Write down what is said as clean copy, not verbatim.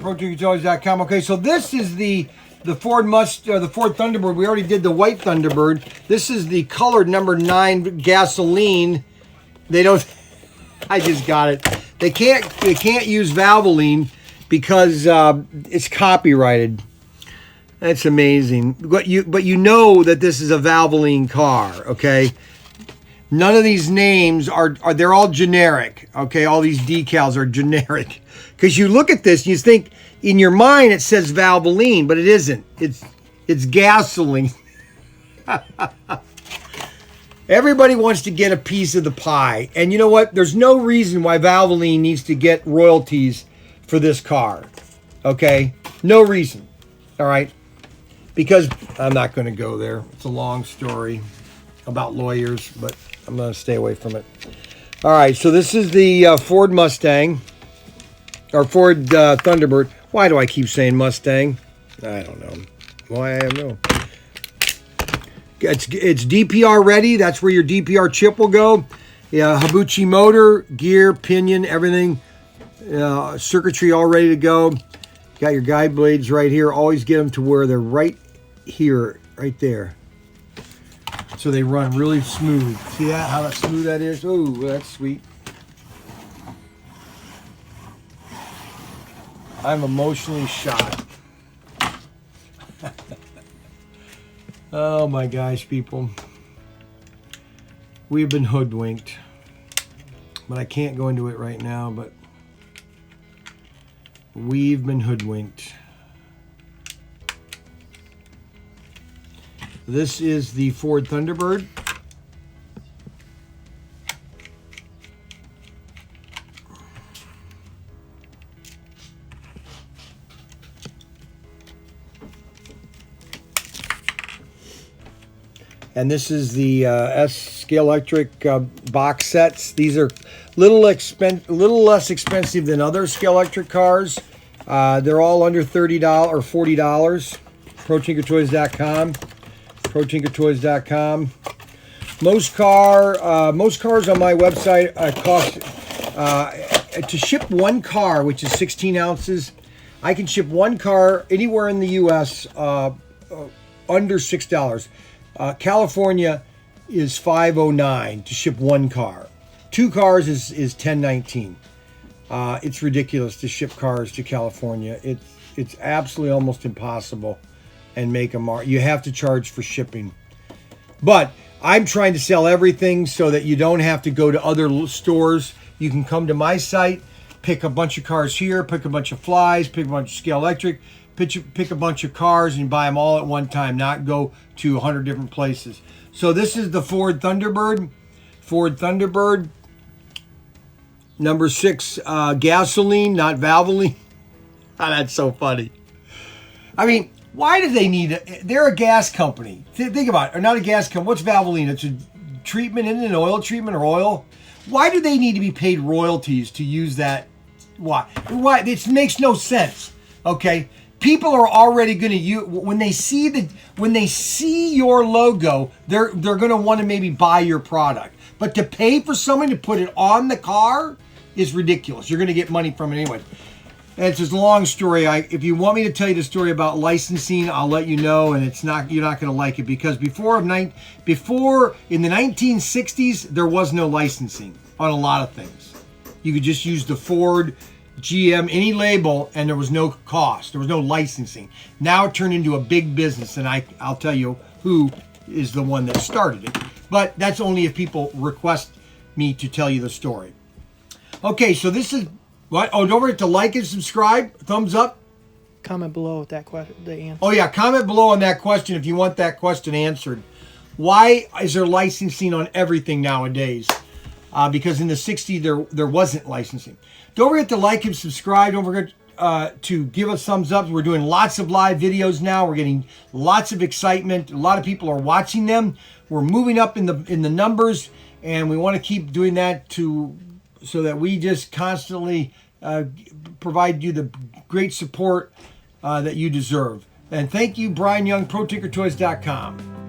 ProTinkerToys.com. Okay, so this is the Ford Thunderbird. We already did the white Thunderbird. This is the colored No.9 gasoline. They don't. I just got it. They can't use Valvoline because it's copyrighted. That's amazing. But you know that this is a Valvoline car, okay? None of these names are they're all generic, okay? All these decals are generic. Because you look at this and you think, in your mind it says Valvoline, but it isn't. It's gasoline. Everybody wants to get a piece of the pie. And you know what? There's no reason why Valvoline needs to get royalties for this car, okay? No reason, all right? Because I'm not going to go there. It's a long story about lawyers, but I'm going to stay away from it. All right, so this is the Ford Mustang, or Ford Thunderbird. Why do I keep saying Mustang? I don't know. Why, I don't know. It's DPR ready. That's where your DPR chip will go. Yeah, Hibouchi motor, gear, pinion, everything. Circuitry all ready to go. Got your guide blades right here. Always get them to where they're right here, right there. So they run really smooth. See that? How smooth that is? Oh, that's sweet. I'm emotionally shot. Oh my gosh, people. We've been hoodwinked. But I can't go into it right now, but we've been hoodwinked. This is the Ford Thunderbird. And this is the Scalextric box sets. These are a little less expensive than other Scalextric cars. They're all under $30 or $40. ProTinkerToys.com. ProTinkerToys.com. Most cars on my website cost to ship one car, which is 16 ounces. I can ship one car anywhere in the U.S. Under $6. California is $5.09 to ship one car. Two cars is $10.19. It's ridiculous to ship cars to California. It's absolutely almost impossible, and make them. You have to charge for shipping. But I'm trying to sell everything so that you don't have to go to other stores. You can come to my site, pick a bunch of cars here, pick a bunch of flies, pick a bunch of Scalextric, pick a bunch of cars and buy them all at one time, not go to 100 different places. So this is the Ford Thunderbird. Ford Thunderbird. Number 6, gasoline, not Valvoline. Oh, that's so funny. I mean, why do they need it? They're a gas company. Think about it. Or not a gas company. What's Valvoline? It's a treatment, isn't it? An oil treatment or oil? Why do they need to be paid royalties to use that? Why? It makes no sense. Okay? People are already going to use, when they see your logo, they're going to want to maybe buy your product. But to pay for someone to put it on the car is ridiculous. You're going to get money from it anyway. And it's just a long story. If you want me to tell you the story about licensing, I'll let you know. And you're not going to like it, because before in the 1960s there was no licensing on a lot of things. You could just use the Ford, GM, any label, and there was no cost. There was no licensing. Now it turned into a big business, and I'll tell you who is the one that started it. But that's only if people request me to tell you the story. Okay, so this is what? Oh, don't forget to like and subscribe. Thumbs up. Comment below with that question, the answer. Oh yeah, comment below on that question if you want that question answered. Why is there licensing on everything nowadays? Because in the 60s there wasn't licensing. Don't forget to like and subscribe. Don't forget to give us thumbs up. We're doing lots of live videos now. We're getting lots of excitement. A lot of people are watching them. We're moving up in the numbers, and we want to keep doing that so that we just constantly provide you the great support that you deserve. And thank you, Brian Young, ProTinkerToys.com.